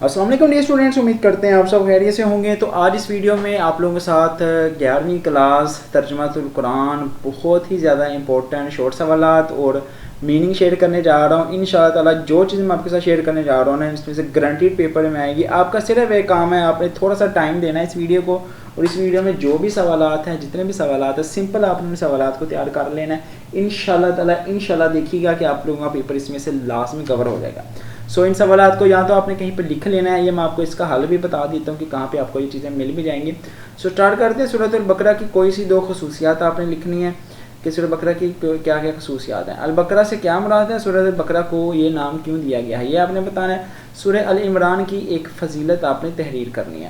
السلام علیکم dear students, امید کرتے ہیں آپ سب خیریت سے ہوں گے۔ تو آج اس ویڈیو میں آپ لوگوں کے ساتھ 11ویں کلاس ترجمۃ القرآن بہت ہی زیادہ امپورٹنٹ شارٹ سوالات اور میننگ شیئر کرنے جا رہا ہوں۔ انشاءاللہ تعالیٰ جو چیز میں آپ کے ساتھ شیئر کرنے جا رہا ہوں نا، اس میں سے گارنٹیڈ پیپر میں آئے گی۔ آپ کا صرف ایک کام ہے، آپ نے تھوڑا سا ٹائم دینا ہے اس ویڈیو کو، اور اس ویڈیو میں جو بھی سوالات ہیں، جتنے بھی سوالات ہیں، سمپل آپ نے سوالات کو تیار کر لینا ہے۔ انشاءاللہ دیکھیے گا کہ آپ لوگوں کا پیپر اس میں سے لاسٹ میں کور ہو جائے گا۔ ان سوالات کو یا تو آپ نے کہیں پہ لکھ لینا ہے، یا میں آپ کو اس کا حل بھی بتا دیتا ہوں کہ کہاں پہ آپ کو یہ چیزیں مل بھی جائیں گی۔ اسٹارٹ کرتے ہیں۔ سورۃ البقرہ کی کوئی سی دو خصوصیات آپ نے لکھنی ہے کہ سورۃ البقرہ کی کیا کیا خصوصیات ہیں۔ البقرہ سے کیا مراد ہے، سورۃ البقرہ کو یہ نام کیوں دیا گیا ہے، یہ آپ نے بتانا ہے۔ سورہ ال عمران کی ایک فضیلت آپ نے تحریر کرنی ہے۔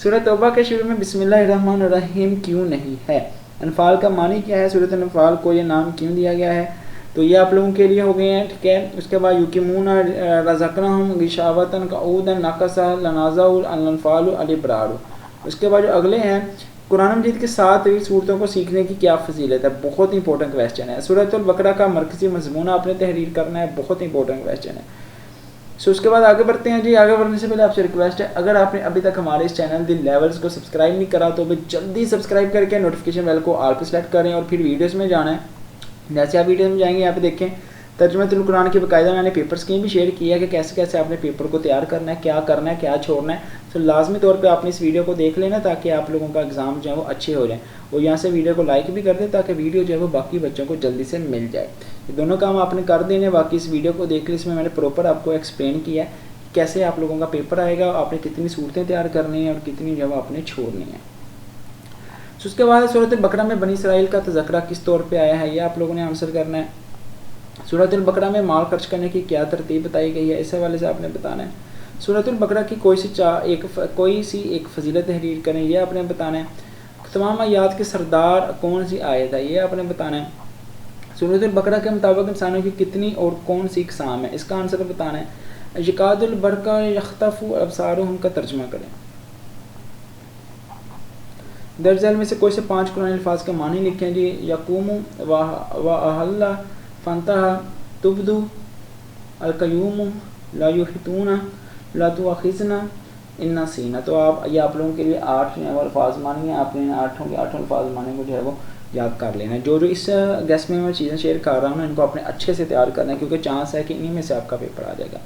سورۃ توبہ کے شروع میں بسم اللہ الرحمن الرحیم کیوں نہیں ہے۔ انفال کا معنی کیا ہے، سورۃ انفال کو یہ نام کیوں دیا گیا ہے، تو یہ آپ لوگوں کے لیے ہو گئے ہیں، ٹھیک ہے۔ اس کے بعد یقیمون رزقناہم غشاوۃ قعودا نقص لنازع الانفال الابرار۔ اس کے بعد جو اگلے ہیں، قرآن مجید کے 7 صورتوں کو سیکھنے کی کیا فضیلت ہے، بہت امپورٹنٹ کویسچن ہے۔ سورۃ البقرہ کا مرکزی مضمون آپ نے تحریر کرنا ہے، بہت امپورٹنٹ کویسچن ہے۔ اس کے بعد آگے بڑھتے ہیں جی۔ آگے بڑھنے سے پہلے آپ سے ریکویسٹ ہے، اگر آپ نے ابھی تک ہمارے اس چینل دی لیولز کو سبسکرائب نہیں کرا تو جلدی سبسکرائب کر کے نوٹیفیکیشن بیل کو آل پہ سلیکٹ کریں، اور پھر ویڈیوز میں جانا ہے۔ جیسے آپ ویڈیو میں جائیں گے، یہاں پہ دیکھیں ترجمۃ القرآن کی باقاعدہ میں نے پیپر اسکیم بھی شیئر کیا ہے کہ کیسے کیسے آپ نے پیپر کو تیار کرنا ہے، کیا چھوڑنا ہے۔ تو لازمی طور پہ آپ نے اس ویڈیو کو دیکھ لینا تاکہ آپ لوگوں کا ایگزام جو ہے وہ اچھے ہو جائیں، اور یہاں سے ویڈیو کو لائک بھی کر دیں تاکہ ویڈیو جو ہے وہ باقی بچوں کو جلدی سے مل جائے۔ یہ دونوں کام آپ نے کر دینے۔ باقی اس ویڈیو کو دیکھ لیں، اس میں نے پراپر آپ کو ایکسپلین کیا ہے کیسے آپ لوگوں کا پیپر آئے گا، آپ نے کتنی صورتیں تیار کرنی ہیں اور کتنی جو ہے آپ نے چھوڑنی ہیں۔ اس کے بعد سورۃ البقرہ میں بنی اسرائیل کا تذکرہ کس طور پہ آیا ہے، یہ آپ لوگوں نے آنسر کرنا ہے۔ سورۃ البقرہ میں مال خرچ کرنے کی کیا ترتیب بتائی گئی ہے، اس حوالے سے آپ نے بتانا ہے۔ سورۃ البقرہ کی کوئی سی ایک فضیلت تحریر کریں، یہ آپ نے بتانا ہے۔ تمام آیات کے سردار کون سی آیت ہے، یہ آپ نے بتانا ہے۔ سورۃ البقرہ کے مطابق انسانوں کی کتنی اور کون سی اقسام ہے، اس کا آنسر بتانا ہے۔ یکاد البرق یخطف ابصارہم کا ترجمہ کریں۔ درج ذیل میں سے کوئی سے 5 قرآن الفاظ کے معنی لکھیں جی۔ یقوم و احل فانتہا تبدو القیوم لا یحیطون لا تؤاخذنا ان نسینا۔ تو یہ آپ لوگوں کے لیے 8 الفاظ معنی ہیں، آپ نے 8 الفاظ معنی کو جو ہے وہ یاد کر لینا ہے۔ جو اس گیس میں چیزیں شیئر کر رہا ہوں نا، ان کو آپ نے اچھے سے تیار کرنا ہے، کیونکہ چانس ہے کہ انہی میں سے آپ کا پیپر آ جائے گا۔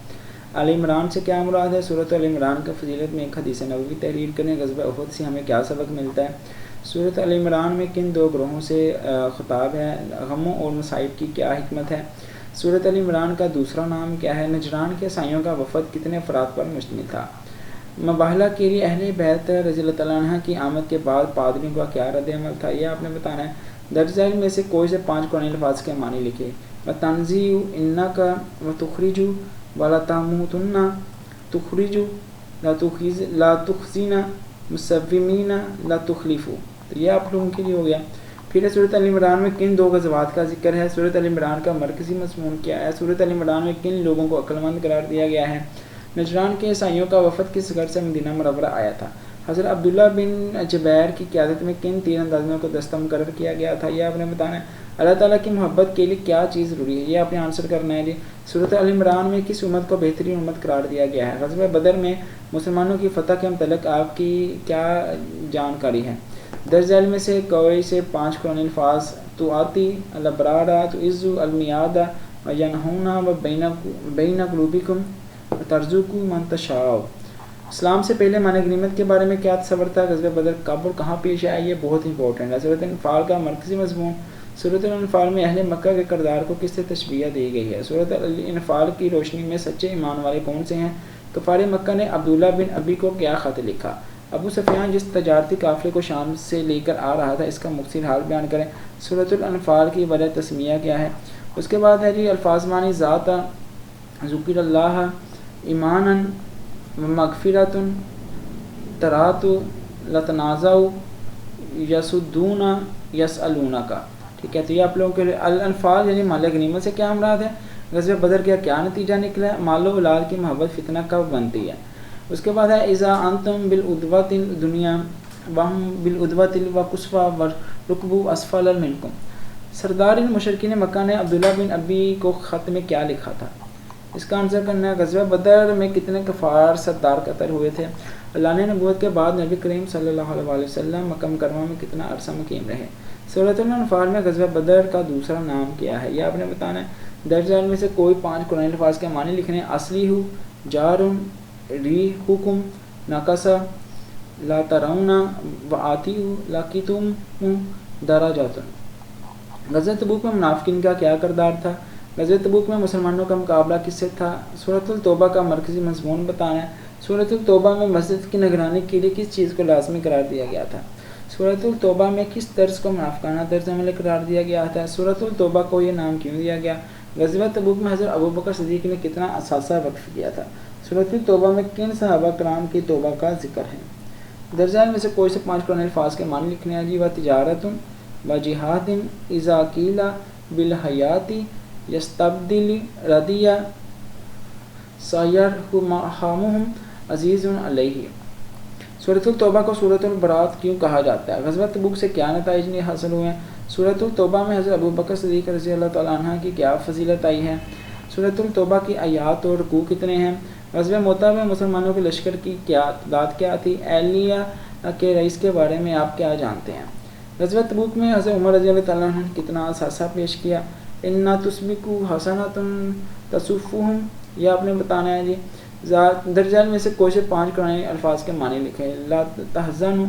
ال عمران سے کیا مراد ہے، سورۃ ال عمران کے فضیلت میں ایک حدیث نبوی تحریر کریں۔ غزوہ احد سے ہمیں کیا سبق ملتا ہے، سورۃ ال عمران میں کن 2 گروہوں سے خطاب ہے، غموں اور مصائب کی کیا حکمت ہے، سورۃ ال عمران کا دوسرا نام کیا ہے، نجران کے عیسائیوں کا وفد کتنے افراد پر مشتمل تھا، مباہلہ کے لیے اہل بیت رضی اللہ تعالیٰ عنہ کی آمد کے بعد پادریوں کا کیا رد عمل تھا، یہ آپ نے بتانا ہے۔ درج ذیل میں سے کوئی سے 5 قرآن الفاظ کے معنی لکھے۔ وَتَنزِيُ إِنَّكَ وَتُخْرِجُ وَلَا تَمُوتُنَّ تُخْرِجُ لَا تُخْزِنَ مُسَوِّمِينَ لَا تُخْلِفُ۔ تو یہ آپ لوگوں کے لیے ہو گیا۔ پھر سورۃ ال عمران میں کن 2 غزوات کا ذکر ہے، سورۃ ال عمران کا مرکزی مضمون کیا ہے، سورۃ ال عمران میں کن لوگوں کو عقل مند قرار دیا گیا ہے، نجران کے عیسائیوں کا وفد کس گھر سے مدینہ منورہ آیا تھا، حضرت عبداللہ بن جبیر کی قیادت میں کن 3 اندازوں کو دستہ مقرر کیا گیا تھا، یہ آپ نے بتانا ہے۔ اللہ تعالیٰ کی محبت کے لیے کیا چیز ضروری ہے، یہ آپ نے آنسر کرنا ہے جی۔ سورۃ ال عمران میں کس امت کو بہترین امت قرار دیا گیا ہے، غزوہ بدر میں مسلمانوں کی فتح کے متعلق آپ کی کیا جانکاری ہے۔ درج ذیل میں سے کوئی سے 5 قرآن الفاظ تُعَطِی الابرار تُعِزُّ المیاد وینہون وبین قلوبکم وترزق من تشاء۔ اسلام سے پہلے مال غنیمت کے بارے میں کیا تصور تھا، غزوہ بدر کب اور کہاں پیش آیا، یہ بہت امپورٹنٹ ہے۔ سورۃ الانفال کا مرکزی مضمون، سورۃ الانفال میں اہل مکہ کے کردار کو کس سے تشبیہ دی گئی ہے، سورۃ الانفال کی روشنی میں سچے ایمان والے کون سے ہیں، کفار مکہ نے عبداللہ بن ابی کو کیا خط لکھا، ابو سفیان جس تجارتی قافلے کو شام سے لے کر آ رہا تھا اس کا مختصر حال بیان کریں، سورۃ الانفال کی وجہ تسمیہ کیا ہے۔ اس کے بعد ہے جی الفاظ معنی، ذات ذکر اللہ ایمانا مغفرۃ ترات لتنازع یسدون یسألونک۔ ٹھیک ہے، تو یہ آپ لوگوں کے لیے الانفال یعنی مال غنیمت سے کیا مراد ہے، غزوہ بدر کا کیا نتیجہ نکلا ہے، مال و اولاد کی محبت فتنہ کب بنتی ہے۔ اس کے بعد ہے اذا انتم بالعدوۃ الدنیا وهم بالعدوۃ القصویٰ والرکب اسفل منکم۔ سردار مشرکین مکہ نے عبداللہ بن ابی کو خط میں کیا لکھا تھا، اس کا آنسر کرنا ہے غزوہ بدر میں کتنے کفار سردار قتل ہوئے تھے؟ اللہ نے نبوت کے بعد نبی کریم صلی اللہ علیہ وسلم مکہ مکرمہ میں کتنا عرصہ مقیم رہے؟ سورۃ الانفال میں غزوہ بدر کا دوسرا نام کیا ہے؟ یہ آپ نے بتانا ہے۔ درج ذیل میں سے کوئی 5 قرآنی الفاظ کے معنی لکھنے ہیں۔ اصلی ہو، جارن، ری حکم، ناقصہ، لا ترون، وآتی ہو، لاکتم، دراجاتن۔ غزوہ تبوک میں منافقین کا کیا کردار تھا؟ غزوہ تبوک میں مسلمانوں کا مقابلہ کس سے تھا؟ سورۃ التوبہ کا مرکزی مضمون بتانا ہے۔ سورۃ التوبہ میں مسجد کی نگرانی کے لیے کس چیز کو لازمی قرار دیا گیا تھا؟ سورۃ التوبہ میں کس طرز کو منافقانہ طرز عمل قرار دیا گیا تھا؟ سورۃ التوبہ کو یہ نام کیوں دیا گیا؟ غزوہ تبوک میں حضرت ابوبکر صدیق نے کتنا اثاثہ وقف کیا تھا؟ سورۃ التوبہ میں کن صحابہ کرام کی توبہ کا ذکر ہے؟ درج ذیل میں سے کوئی سے 5 قرآنی الفاظ کے معنی لکھنے ہیں جی۔ و تجارت و جہاد اذا قیل بالحیات یستبدل ردیہ سیرحمہم عزیز علیہ۔ سورۃ التوبہ کو سورۃ البراۃ کیوں کہا جاتا ہے؟ غزوہ تبوک سے کیا نتائج حاصل ہوئے ہیں؟ سورۃ التوبہ میں حضرت ابوبکر صدیق رضی اللہ تعالیٰ عنہ کی کیا فضیلت آئی ہے؟ سورۃ التوبہ کی آیات اور رکوع کتنے ہیں؟ غزوہ موطا میں مسلمانوں کے لشکر کی کیا تعداد کیا تھی؟ اہلیہ کے رئیس کے بارے میں آپ کیا جانتے ہیں؟ غزوہ تبوک میں حضرت عمر رضی اللہ تعالیٰ عنہ نے کتنا اثاثہ پیش کیا؟ انا تسبقوا حسنۃ تصفہم، یہ آپ نے بتانا ہے جی۔ درج ذیل میں سے کوئی سے 5 قرآنی الفاظ کے معنی لکھیں۔ لا تحزنوا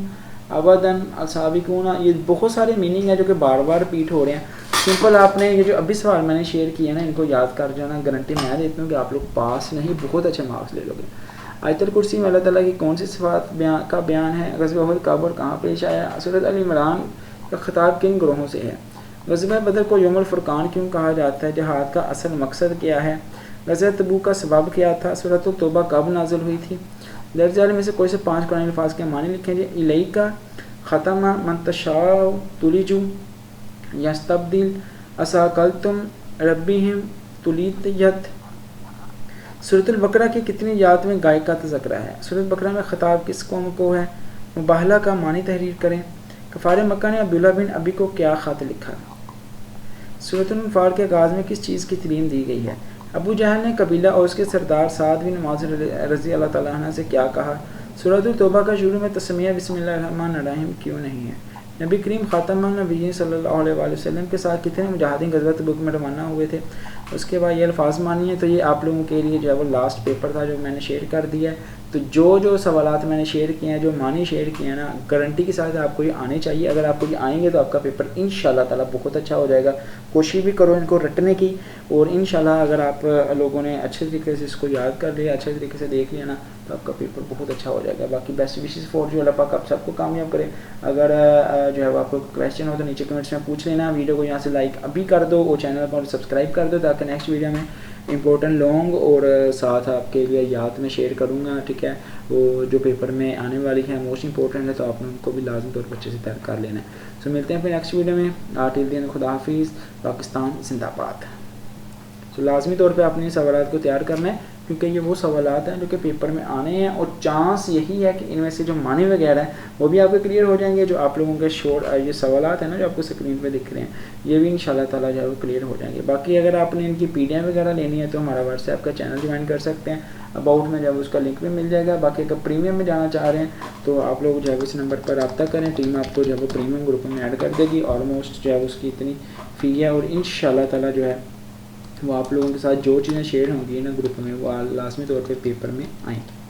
ابدا السابقون، یہ بہت سارے میننگ ہیں جو کہ بار بار ریپیٹ ہو رہے ہیں۔ سمپل آپ نے یہ جو ابھی سوال میں نے شیئر کیا نا، ان کو یاد کر جانا، گارنٹی میں دیتا ہوں کہ آپ لوگ پاس نہیں بہت اچھے مارکس لے لو گے۔ آیت الکرسی میں اللہ تعالیٰ کی کون سی صفات کا بیان ہے؟ غزوہ احد کب اور کہاں پیش آیا؟ سورۃ ال عمران کا خطاب کن گروہوں سے ہے؟ غزوہ بدر کو یوم الفرقان کیوں کہا جاتا ہے؟ جہاد کا اصل مقصد کیا ہے؟ غزوہ تبوک کا سبب کیا تھا؟ سورۃ التوبہ کب نازل ہوئی تھی؟ درج ذیل میں سے کوئی سے 5 قرآنی الفاظ کے معنی لکھیں جی۔ الیک ختم من تشاء تلج یستبدل اساکلتم ربہم تلیت۔ سورۃ البقرہ کی کتنی آیات میں گائے کا تذکرہ ہے؟ سورۃ بقرہ میں خطاب کس قوم کو ہے؟ مباہلہ کا معنی تحریر کریں۔ کفار مکہ نے عبداللہ بن ابی کو کیا خط لکھا؟ سورۃ الانفال کے آغاز میں کس چیز کی تعلیم دی گئی ہے؟ ابو جہل نے قبیلہ اوس کے سردار سعد بن معاذ رضی اللہ تعالیٰ عنہ سے کیا کہا؟ سورۃ التوبہ کا شروع میں تسمیہ بسم اللہ الرحمن الرحیم کیوں نہیں ہے؟ نبی کریم خاتم النبیین صلی اللہ علیہ وآلہ وسلم کے ساتھ کتنے مجاہدین غزوہ تبوک میں روانہ ہوئے تھے؟ اس کے بعد یہ الفاظ مانی ہیں، تو یہ آپ لوگوں کے لیے جو ہے وہ لاسٹ پیپر تھا جو میں نے شیئر کر دیا ہے۔ تو جو سوالات میں نے شیئر کیے ہیں، جو معنی شیئر کیے ہیں نا، گارنٹی کے ساتھ آپ کو یہ آنے چاہیے۔ اگر آپ کو یہ آئیں گے تو آپ کا پیپر انشاءاللہ تعالیٰ بہت اچھا ہو جائے گا۔ کوشش بھی کرو ان کو رٹنے کی، اور انشاءاللہ اگر آپ لوگوں نے اچھے طریقے سے اس کو یاد کر لیا، اچھے طریقے سے دیکھ لیا نا، تو آپ کا پیپر بہت اچھا ہو جائے گا۔ باقی بیسٹ وشز فور جو اللہ پاک آپ سب کو کامیاب کرے۔ اگر جو ہے وہ آپ کو کویشچن ہو تو نیچے کمنٹس میں پوچھ لینا۔ ویڈیو کو یہاں سے لائک ابھی کر دو اور چینل کو سبسکرائب کر دو، تاکہ نیکسٹ ویڈیو میں امپورٹنٹ لانگ اور ساتھ آپ کے لیے یاد میں شیئر کروں گا، ٹھیک ہے، وہ جو پیپر میں آنے والی ہے موسٹ امپورٹنٹ ہے، تو آپ نے ان کو بھی لازم طور پر اچھے سے تیار کر لینا ہے۔ سو ملتے ہیں پھر نیکسٹ ویڈیو میں۔ ٹل دین خدا حافظ، پاکستان زندہ باد۔ سو لازمی طور پہ آپ نے سوالات کو تیار کرنا ہے، کیونکہ یہ وہ سوالات ہیں جو کہ پیپر میں آنے ہیں، اور چانس یہی ہے کہ ان میں سے جو معنی وغیرہ ہیں وہ بھی آپ کے کلیئر ہو جائیں گے۔ جو آپ لوگوں کے یہ سوالات ہیں نا جو آپ کو اسکرین پہ دکھ رہے ہیں، یہ بھی انشاءاللہ تعالیٰ جو ہے وہ کلیئر ہو جائیں گے۔ باقی اگر آپ نے ان کی پی ڈی ایم وغیرہ لینی ہے تو ہمارا واٹس ایپ کا چینل جوائن کر سکتے ہیں، اباؤٹ میں جب اس کا لنک بھی مل جائے گا۔ باقی اگر پریمیم میں جانا چاہ رہے ہیں تو آپ لوگ جو ہے اس نمبر پر رابطہ کریں، ٹیم آپ کو جو ہے وہ پریمیم گروپ میں ایڈ کر دے گی۔ آلموسٹ جو ہے اس کی اتنی فی ہے، اور انشاءاللہ تعالیٰ جو ہے وہ آپ لوگوں کے ساتھ جو چیزیں شیئر ہوں گی نا گروپ میں، وہ لازمی طور پہ پیپر میں آئیں گی۔